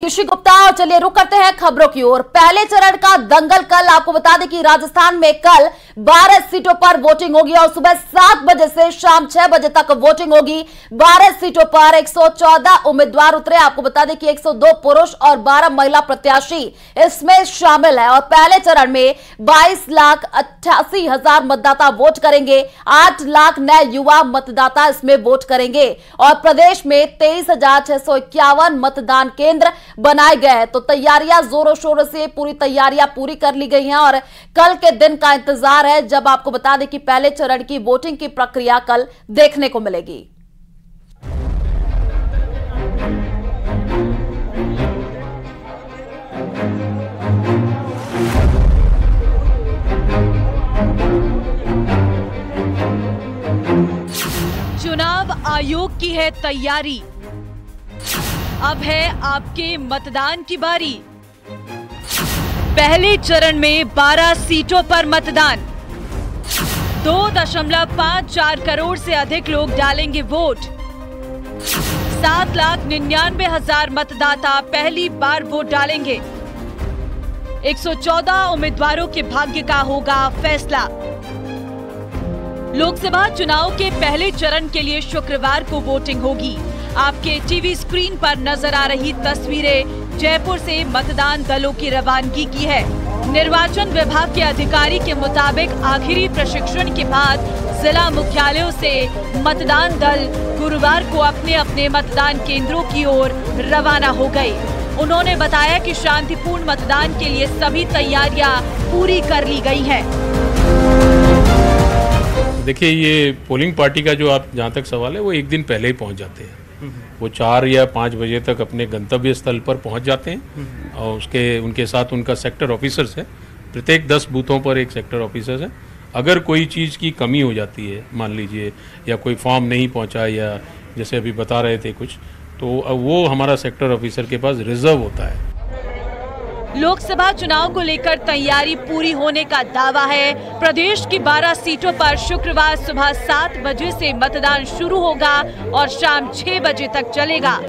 ऋषि गुप्ता। और चलिए रुक करते हैं खबरों की ओर। पहले चरण का दंगल कल। आपको बता दें कि राजस्थान में कल 12 सीटों पर वोटिंग होगी और सुबह 7 बजे से शाम 6 बजे तक वोटिंग होगी। 12 सीटों पर 114 उम्मीदवार उतरे। आपको बता दें कि 102 पुरुष और 12 महिला प्रत्याशी इसमें शामिल है और पहले चरण में 22,88,000 मतदाता वोट करेंगे। 8 लाख नए युवा मतदाता इसमें वोट करेंगे और प्रदेश में 23,651 मतदान केंद्र बनाए गए हैं। तो तैयारियां जोरों शोरों से पूरी कर ली गई हैं और कल के दिन का इंतजार है जब आपको बता दें कि पहले चरण की वोटिंग की प्रक्रिया कल देखने को मिलेगी। चुनाव आयोग की है तैयारी। अब है आपके मतदान की बारी। पहले चरण में 12 सीटों पर मतदान। 2.54 करोड़ से अधिक लोग डालेंगे वोट। 7,99,000 मतदाता पहली बार वोट डालेंगे। 114 उम्मीदवारों के भाग्य का होगा फैसला। लोकसभा चुनाव के पहले चरण के लिए शुक्रवार को वोटिंग होगी। आपके टीवी स्क्रीन पर नजर आ रही तस्वीरें जयपुर से मतदान दलों की रवानगी की है। निर्वाचन विभाग के अधिकारी के मुताबिक आखिरी प्रशिक्षण के बाद जिला मुख्यालयों से मतदान दल गुरुवार को अपने अपने मतदान केंद्रों की ओर रवाना हो गए। उन्होंने बताया कि शांतिपूर्ण मतदान के लिए सभी तैयारियां पूरी कर ली गई हैं। देखिए, ये पोलिंग पार्टी का जो आप जहाँ तक सवाल है वो एक दिन पहले ही पहुँच जाते हैं। वो 4 या 5 बजे तक अपने गंतव्य स्थल पर पहुंच जाते हैं और उनके साथ उनका सेक्टर ऑफिसर्स है। प्रत्येक 10 बूथों पर एक सेक्टर ऑफिसर्स है। अगर कोई चीज़ की कमी हो जाती है, मान लीजिए या कोई फॉर्म नहीं पहुंचा या जैसे अभी बता रहे थे कुछ, तो वो हमारा सेक्टर ऑफिसर के पास रिजर्व होता है। लोकसभा चुनाव को लेकर तैयारी पूरी होने का दावा है। प्रदेश की 12 सीटों पर शुक्रवार सुबह 7 बजे से मतदान शुरू होगा और शाम 6 बजे तक चलेगा।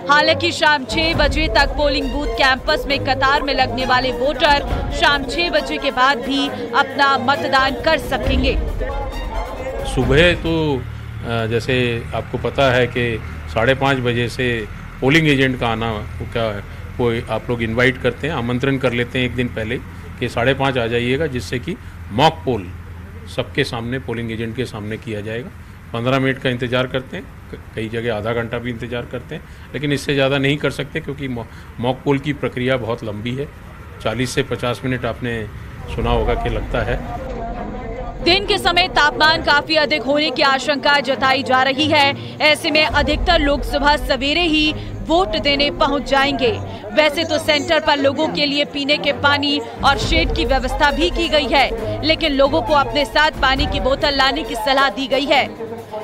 हालांकि शाम 6 बजे तक पोलिंग बूथ कैंपस में कतार में लगने वाले वोटर शाम 6 बजे के बाद भी अपना मतदान कर सकेंगे। सुबह तो जैसे आपको पता है कि 5:30 बजे से पोलिंग एजेंट का आना क्या कोई आप लोग इनवाइट करते हैं, आमंत्रण कर लेते हैं एक दिन पहले कि 5:30 आ जाइएगा, जिससे कि मॉक पोल सबके सामने पोलिंग एजेंट के सामने किया जाएगा। 15 मिनट का इंतज़ार करते हैं, कई जगह आधा घंटा भी इंतज़ार करते हैं, लेकिन इससे ज़्यादा नहीं कर सकते क्योंकि मॉक पोल की प्रक्रिया बहुत लंबी है। 40 से 50 मिनट आपने सुना होगा कि लगता है। दिन के समय तापमान काफी अधिक होने की आशंका जताई जा रही है। ऐसे में अधिकतर लोग सुबह सवेरे ही वोट देने पहुंच जाएंगे। वैसे तो सेंटर पर लोगों के लिए पीने के पानी और शेड की व्यवस्था भी की गई है, लेकिन लोगों को अपने साथ पानी की बोतल लाने की सलाह दी गई है।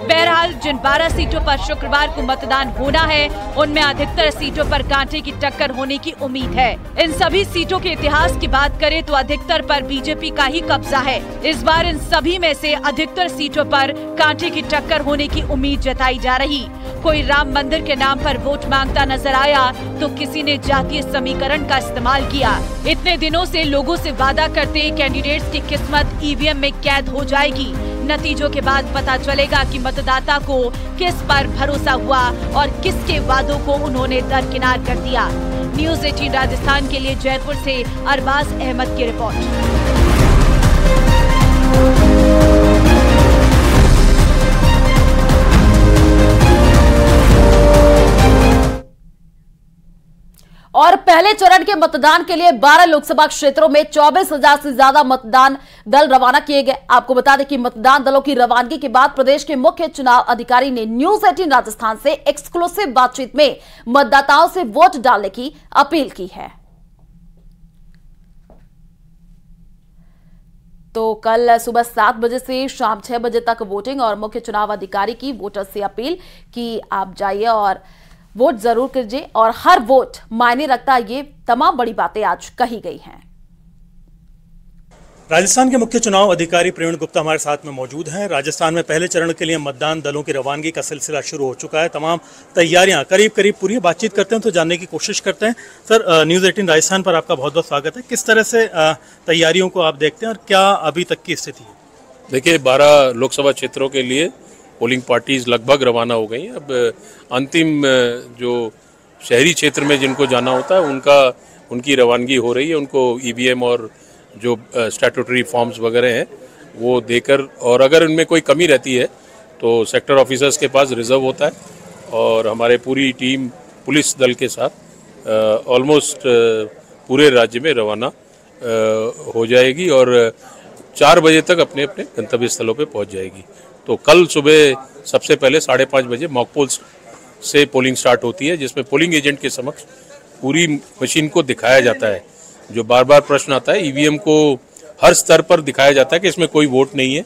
बहरहाल जिन 12 सीटों पर शुक्रवार को मतदान होना है, उनमें अधिकतर सीटों पर कांटे की टक्कर होने की उम्मीद है। इन सभी सीटों के इतिहास की बात करें तो अधिकतर पर बीजेपी का ही कब्जा है। इस बार इन सभी में से अधिकतर सीटों पर कांटे की टक्कर होने की उम्मीद जताई जा रही। कोई राम मंदिर के नाम पर वोट मांगता नजर आया तो किसी ने जातीय समीकरण का इस्तेमाल किया। इतने दिनों से लोगों से वादा करते कैंडिडेट्स की किस्मत ईवीएम में कैद हो जाएगी। नतीजों के बाद पता चलेगा कि मतदाता को किस पर भरोसा हुआ और किसके वादों को उन्होंने दरकिनार कर दिया। न्यूज़ 18 राजस्थान के लिए जयपुर से अरबाज अहमद की रिपोर्ट। और पहले चरण के मतदान के लिए 12 लोकसभा क्षेत्रों में 24,000 से ज्यादा मतदान दल रवाना किए गए। आपको बता दें कि मतदान दलों की रवानगी के बाद प्रदेश के मुख्य चुनाव अधिकारी ने न्यूज़ 18 राजस्थान से एक्सक्लूसिव बातचीत में मतदाताओं से वोट डालने की अपील की है। तो कल सुबह 7 बजे से शाम 6 बजे तक वोटिंग और मुख्य चुनाव अधिकारी की वोटर से अपील कि आप जाइए और वोट जरूर कीजिए और हर वोट मायने रखता है। ये तमाम बड़ी बातें आज कही गई हैं। राजस्थान के मुख्य चुनाव अधिकारी प्रवीण गुप्ता हमारे साथ में मौजूद हैं। राजस्थान में पहले चरण के लिए मतदान दलों की रवानगी का सिलसिला शुरू हो चुका है। तमाम तैयारियां करीब पूरी। बातचीत करते हैं तो जानने की कोशिश करते हैं। सर, न्यूज़ 18 राजस्थान पर आपका बहुत बहुत स्वागत है। किस तरह से तैयारियों को आप देखते हैं और क्या अभी तक की स्थिति है? देखिए, 12 लोकसभा क्षेत्रों के लिए पोलिंग पार्टीज लगभग रवाना हो गई हैं। अब अंतिम जो शहरी क्षेत्र में जिनको जाना होता है उनकी रवानगी हो रही है। उनको ईवीएम और जो स्टैट्यूटरी फॉर्म्स वगैरह हैं वो देकर, और अगर उनमें कोई कमी रहती है तो सेक्टर ऑफिसर्स के पास रिजर्व होता है और हमारे पूरी टीम पुलिस दल के साथ ऑलमोस्ट पूरे राज्य में रवाना हो जाएगी और 4 बजे तक अपने अपने गंतव्य स्थलों पे पहुंच जाएगी। तो कल सुबह सबसे पहले 5:30 बजे मॉक पोल से पोलिंग स्टार्ट होती है, जिसमें पोलिंग एजेंट के समक्ष पूरी मशीन को दिखाया जाता है। जो बार बार प्रश्न आता है, ईवीएम को हर स्तर पर दिखाया जाता है कि इसमें कोई वोट नहीं है।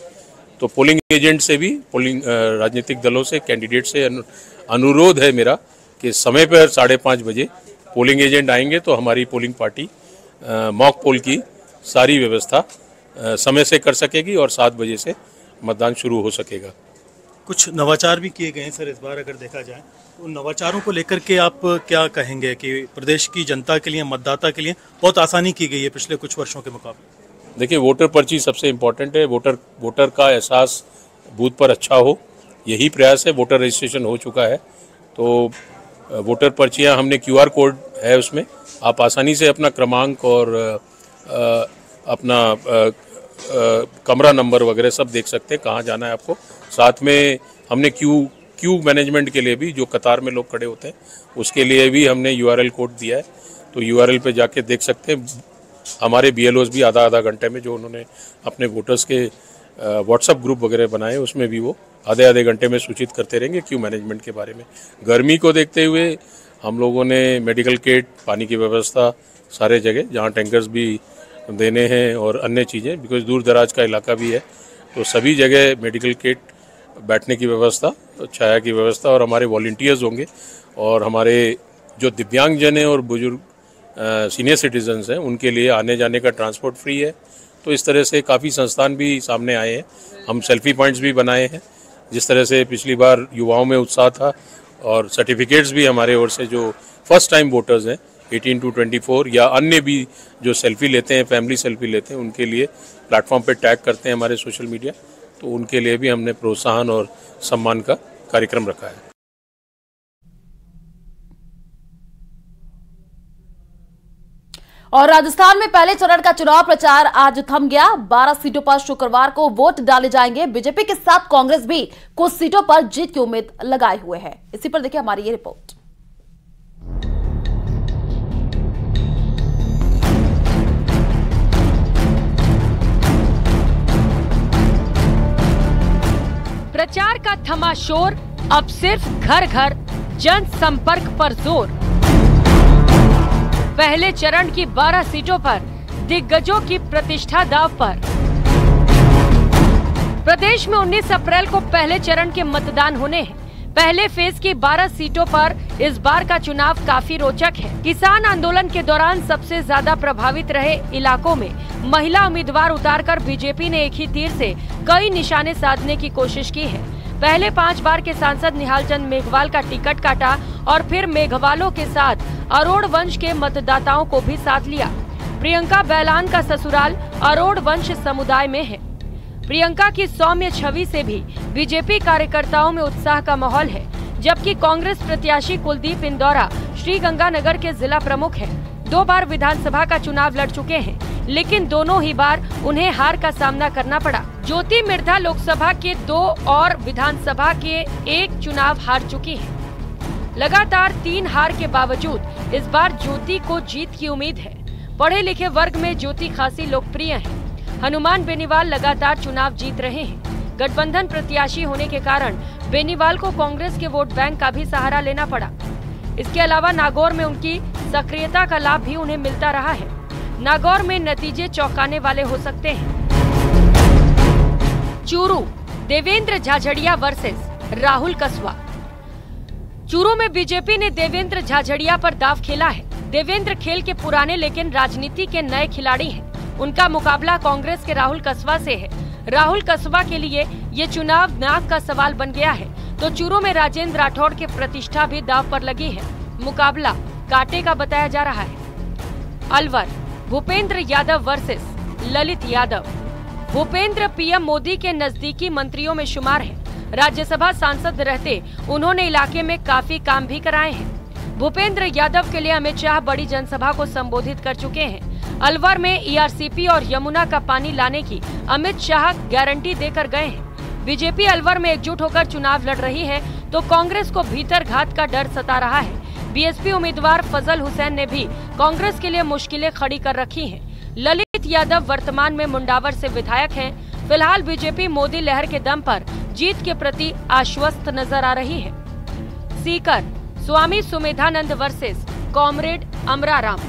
तो पोलिंग एजेंट से भी, पोलिंग राजनीतिक दलों से, कैंडिडेट से अनुरोध है मेरा कि समय पर 5:30 बजे पोलिंग एजेंट आएंगे तो हमारी पोलिंग पार्टी मॉक पोल की सारी व्यवस्था समय से कर सकेगी और 7 बजे से मतदान शुरू हो सकेगा। कुछ नवाचार भी किए गए हैं सर इस बार, अगर देखा जाए तो नवाचारों को लेकर के आप क्या कहेंगे कि प्रदेश की जनता के लिए, मतदाता के लिए बहुत आसानी की गई है पिछले कुछ वर्षों के मुकाबले? देखिए, वोटर पर्ची सबसे इम्पोर्टेंट है। वोटर का एहसास बूथ पर अच्छा हो, यही प्रयास है। वोटर रजिस्ट्रेशन हो चुका है तो वोटर पर्चियां हमने QR कोड है, उसमें आप आसानी से अपना क्रमांक और अपना कमरा नंबर वगैरह सब देख सकते हैं, कहाँ जाना है आपको। साथ में हमने क्यू मैनेजमेंट के लिए भी, जो कतार में लोग खड़े होते हैं उसके लिए भी हमने URL कोड दिया है। तो URL पे जाके देख सकते हैं। हमारे BLOs भी आधा घंटे में, जो उन्होंने अपने वोटर्स के व्हाट्सएप ग्रुप वगैरह बनाए, उसमें भी वो आधे घंटे में सूचित करते रहेंगे क्यू मैनेजमेंट के बारे में। गर्मी को देखते हुए हम लोगों ने मेडिकल किट, पानी की व्यवस्था सारे जगह, जहाँ टैंकर्स भी देने हैं और अन्य चीज़ें, बिकॉज दूर दराज का इलाका भी है तो सभी जगह मेडिकल किट, बैठने की व्यवस्था, छाया की व्यवस्था, और हमारे वॉलंटियर्स होंगे और हमारे जो दिव्यांगजन हैं और बुजुर्ग सीनियर सिटीजन्स हैं उनके लिए आने जाने का ट्रांसपोर्ट फ्री है। तो इस तरह से काफ़ी संस्थान भी सामने आए हैं। हम सेल्फी पॉइंट्स भी बनाए हैं। जिस तरह से पिछली बार युवाओं में उत्साह था, और सर्टिफिकेट्स भी हमारे ओर से जो फर्स्ट टाइम वोटर्स हैं 18 to 24 या अन्य भी जो सेल्फी लेते हैं, फैमिली सेल्फी लेते हैं, उनके लिए प्लेटफॉर्म पे टैग करते हैं हमारे सोशल मीडिया, तो उनके लिए भी हमने प्रोत्साहन और सम्मान का कार्यक्रम रखा है। और राजस्थान में पहले चरण का चुनाव प्रचार आज थम गया। 12 सीटों पर शुक्रवार को वोट डाले जाएंगे। बीजेपी के साथ कांग्रेस भी कुछ सीटों पर जीत की उम्मीद लगाए हुए है। इसी पर देखिए हमारी ये रिपोर्ट। प्रचार का थमा शोर, अब सिर्फ घर घर जनसंपर्क पर जोर। पहले चरण की 12 सीटों पर दिग्गजों की प्रतिष्ठा दांव पर। प्रदेश में 19 अप्रैल को पहले चरण के मतदान होने हैं। पहले फेज की 12 सीटों पर इस बार का चुनाव काफी रोचक है। किसान आंदोलन के दौरान सबसे ज्यादा प्रभावित रहे इलाकों में महिला उम्मीदवार उतारकर बीजेपी ने एक ही तीर से कई निशाने साधने की कोशिश की है। पहले 5 बार के सांसद निहाल चंद मेघवाल का टिकट काटा और फिर मेघवालों के साथ अरोड़ वंश के मतदाताओं को भी साथ लिया। प्रियंका बैलान का ससुराल अरोड़ वंश समुदाय में है। प्रियंका की सौम्य छवि से भी बीजेपी कार्यकर्ताओं में उत्साह का माहौल है, जबकि कांग्रेस प्रत्याशी कुलदीप इंदौरा श्रीगंगानगर के जिला प्रमुख है। 2 बार विधानसभा का चुनाव लड़ चुके हैं, लेकिन दोनों ही बार उन्हें हार का सामना करना पड़ा। ज्योति मिर्धा लोकसभा के 2 और विधानसभा के 1 चुनाव हार चुकी है। लगातार 3 हार के बावजूद इस बार ज्योति को जीत की उम्मीद है। पढ़े लिखे वर्ग में ज्योति खासी लोकप्रिय है। हनुमान बेनीवाल लगातार चुनाव जीत रहे हैं। गठबंधन प्रत्याशी होने के कारण बेनीवाल को कांग्रेस के वोट बैंक का भी सहारा लेना पड़ा। इसके अलावा नागौर में उनकी सक्रियता का लाभ भी उन्हें मिलता रहा है। नागौर में नतीजे चौंकाने वाले हो सकते हैं। चूरू, देवेंद्र झाझड़िया वर्सेस राहुल कसवा। चूरू में बीजेपी ने देवेंद्र झाझड़िया पर दाव खेला है। देवेंद्र खेल के पुराने लेकिन राजनीति के नए खिलाड़ी हैं। उनका मुकाबला कांग्रेस के राहुल कसवा से है। राहुल कसवा के लिए ये चुनाव नाक का सवाल बन गया है, तो चूरू में राजेंद्र राठौड़ की प्रतिष्ठा भी दांव पर लगी है। मुकाबला कांटे का बताया जा रहा है। अलवर, भूपेंद्र यादव वर्सेस ललित यादव। भूपेंद्र पीएम मोदी के नजदीकी मंत्रियों में शुमार है। राज्यसभा सांसद रहते उन्होंने इलाके में काफी काम भी कराए हैं। भूपेंद्र यादव के लिए अमित शाह बड़ी जनसभा को संबोधित कर चुके हैं। अलवर में ईआरसीपी और यमुना का पानी लाने की अमित शाह गारंटी देकर गए हैं। बीजेपी अलवर में एकजुट होकर चुनाव लड़ रही है, तो कांग्रेस को भीतर घात का डर सता रहा है। बीएसपी उम्मीदवार फजल हुसैन ने भी कांग्रेस के लिए मुश्किलें खड़ी कर रखी हैं। ललित यादव वर्तमान में मुंडावर से विधायक हैं। फिलहाल बीजेपी मोदी लहर के दम पर जीत के प्रति आश्वस्त नजर आ रही है। Sikar, Swami Sumedhanand versus comrade Amraram.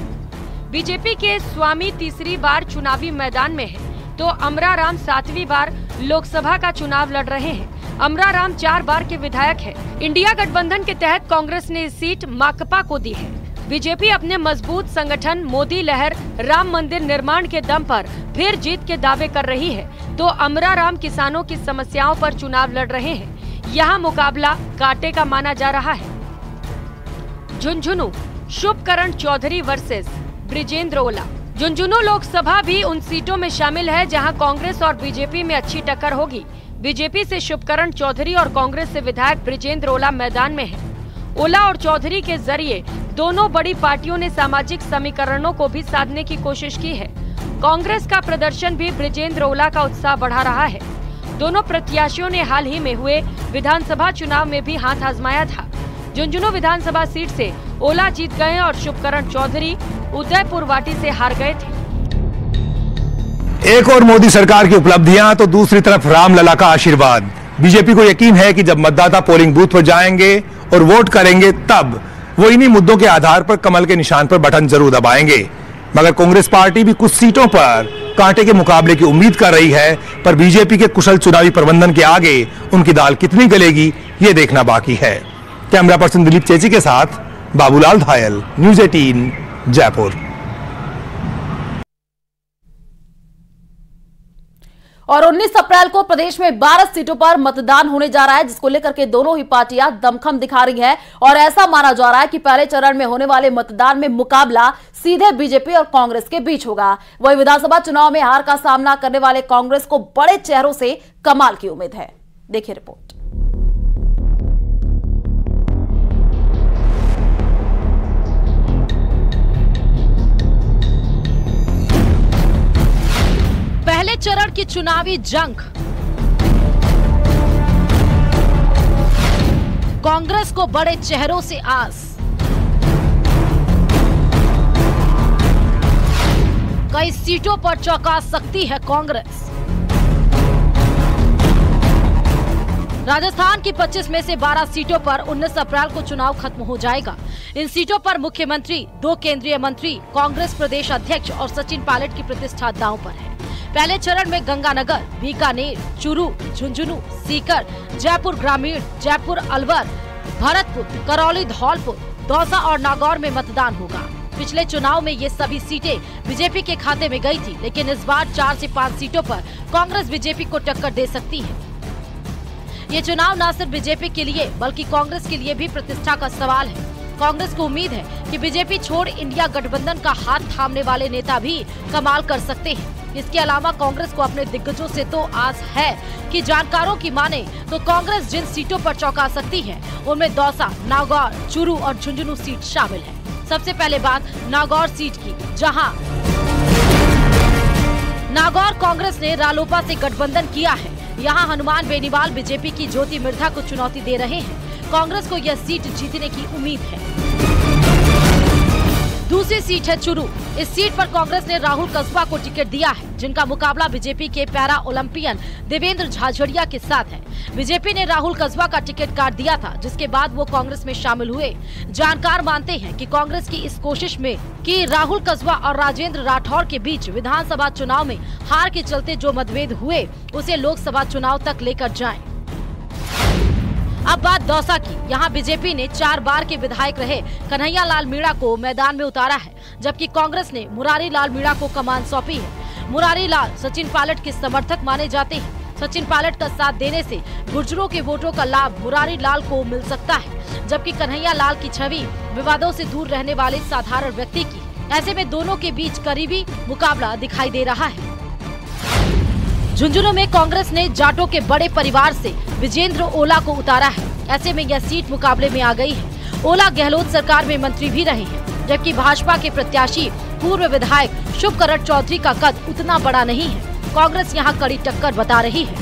BJP के स्वामी तीसरी बार चुनावी मैदान में है, तो अमराराम 7वीं बार लोकसभा का चुनाव लड़ रहे हैं। अमराराम 4 बार के विधायक है। इंडिया गठबंधन के तहत कांग्रेस ने इस सीट माकपा को दी है। बीजेपी अपने मजबूत संगठन मोदी लहर राम मंदिर निर्माण के दम पर फिर जीत के दावे कर रही है, तो अमराराम किसानों की समस्याओं पर चुनाव लड़ रहे हैं। यहाँ मुकाबला कांटे का माना जा रहा है। झुंझुनू, शुभकरण चौधरी वर्सेस ब्रिजेंद्र ओला। झुंझुनू लोकसभा भी उन सीटों में शामिल है जहां कांग्रेस और बीजेपी में अच्छी टक्कर होगी। बीजेपी से शुभकरण चौधरी और कांग्रेस से विधायक ब्रिजेंद्र ओला मैदान में है। ओला और चौधरी के जरिए दोनों बड़ी पार्टियों ने सामाजिक समीकरणों को भी साधने की कोशिश की है। कांग्रेस का प्रदर्शन भी ब्रिजेंद्र ओला का उत्साह बढ़ा रहा है। दोनों प्रत्याशियों ने हाल ही में हुए विधानसभा चुनाव में भी हाथ आजमाया था। झुंझुनू विधानसभा सीट से ओला जीत गए और शुभकरण चौधरी उदयपुर वाटी से हार गए थे। एक और मोदी सरकार की उपलब्धियां, तो दूसरी तरफ रामलला का आशीर्वाद। बीजेपी को यकीन है कि जब मतदाता पोलिंग बूथ पर जाएंगे और वोट करेंगे, तब वो इन्हीं मुद्दों के आधार पर कमल के निशान पर बटन जरूर दबाएंगे। मगर कांग्रेस पार्टी भी कुछ सीटों पर कांटे के मुकाबले की उम्मीद कर रही है, पर बीजेपी के कुशल चुनावी प्रबंधन के आगे उनकी दाल कितनी गलेगी, ये देखना बाकी है। कैमरा पर्सन दिलीप चेची के साथ बाबूलाल धायल, न्यूज़ 18 जयपुर। और 19 अप्रैल को प्रदेश में 12 सीटों पर मतदान होने जा रहा है, जिसको लेकर के दोनों ही पार्टियां दमखम दिखा रही है। और ऐसा माना जा रहा है कि पहले चरण में होने वाले मतदान में मुकाबला सीधे बीजेपी और कांग्रेस के बीच होगा। वही विधानसभा चुनाव में हार का सामना करने वाले कांग्रेस को बड़े चेहरों से कमाल की उम्मीद है। देखिए रिपोर्ट। पहले चरण की चुनावी जंग। कांग्रेस को बड़े चेहरों से आस। कई सीटों पर चौंका सकती है कांग्रेस। राजस्थान की 25 में से 12 सीटों पर 19 अप्रैल को चुनाव खत्म हो जाएगा। इन सीटों पर मुख्यमंत्री, 2 केंद्रीय मंत्री, कांग्रेस प्रदेश अध्यक्ष और सचिन पायलट की प्रतिष्ठा दांव पर है। पहले चरण में गंगानगर, बीकानेर, चूरू, झुंझुनू, सीकर, जयपुर ग्रामीण, जयपुर अलवर, भरतपुर, करौली, धौलपुर, दौसा और नागौर में मतदान होगा। पिछले चुनाव में ये सभी सीटें बीजेपी के खाते में गई थी, लेकिन इस बार 4 से 5 सीटों पर कांग्रेस बीजेपी को टक्कर दे सकती है। ये चुनाव न सिर्फ बीजेपी के लिए बल्कि कांग्रेस के लिए भी प्रतिष्ठा का सवाल है। कांग्रेस को उम्मीद है कि बीजेपी छोड़ इंडिया गठबंधन का हाथ थामने वाले नेता भी कमाल कर सकते हैं। इसके अलावा कांग्रेस को अपने दिग्गजों से तो आस है कि जानकारों की माने तो कांग्रेस जिन सीटों पर चौंका सकती है, उनमें दौसा, नागौर, चूरू और झुंझुनू सीट शामिल है। सबसे पहले बात नागौर सीट की, जहां नागौर कांग्रेस ने रालोपा से गठबंधन किया है। यहाँ हनुमान बेनीवाल बीजेपी की ज्योति मिर्धा को चुनौती दे रहे हैं। कांग्रेस को यह सीट जीतने की उम्मीद है। दूसरी सीट है चूरू। इस सीट पर कांग्रेस ने राहुल कसवा को टिकट दिया है, जिनका मुकाबला बीजेपी के पैरा ओलंपियन देवेंद्र झाझड़िया के साथ है। बीजेपी ने राहुल कसवा का टिकट काट दिया था, जिसके बाद वो कांग्रेस में शामिल हुए। जानकार मानते हैं कि कांग्रेस की इस कोशिश में कि राहुल कसवा और राजेंद्र राठौर के बीच विधानसभा चुनाव में हार के चलते जो मतभेद हुए, उसे लोकसभा चुनाव तक लेकर जाएं। अब बात दौसा की। यहाँ बीजेपी ने 4 बार के विधायक रहे कन्हैया लाल मीणा को मैदान में उतारा है, जबकि कांग्रेस ने मुरारी लाल मीणा को कमान सौंपी है। मुरारी लाल सचिन पायलट के समर्थक माने जाते हैं। सचिन पायलट का साथ देने से गुर्जरों के वोटों का लाभ मुरारी लाल को मिल सकता है, जबकि कन्हैया लाल की छवि विवादों से दूर रहने वाले साधारण व्यक्ति की। ऐसे में दोनों के बीच करीबी मुकाबला दिखाई दे रहा है। झुंझुनू में कांग्रेस ने जाटों के बड़े परिवार से विजेंद्र ओला को उतारा है। ऐसे में यह सीट मुकाबले में आ गई है। ओला गहलोत सरकार में मंत्री भी रहे हैं, जबकि भाजपा के प्रत्याशी पूर्व विधायक शुभकरण चौधरी का कद उतना बड़ा नहीं है। कांग्रेस यहां कड़ी टक्कर बता रही है।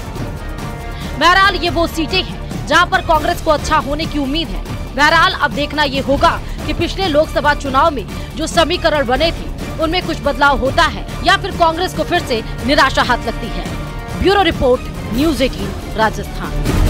बहरहाल ये वो सीटें हैं जहां पर कांग्रेस को अच्छा होने की उम्मीद है। बहरहाल अब देखना ये होगा कि पिछले लोकसभा चुनाव में जो समीकरण बने थे उनमें कुछ बदलाव होता है या फिर कांग्रेस को फिर से निराशा हाथ लगती है। Bureau report, news 18 Rajasthan.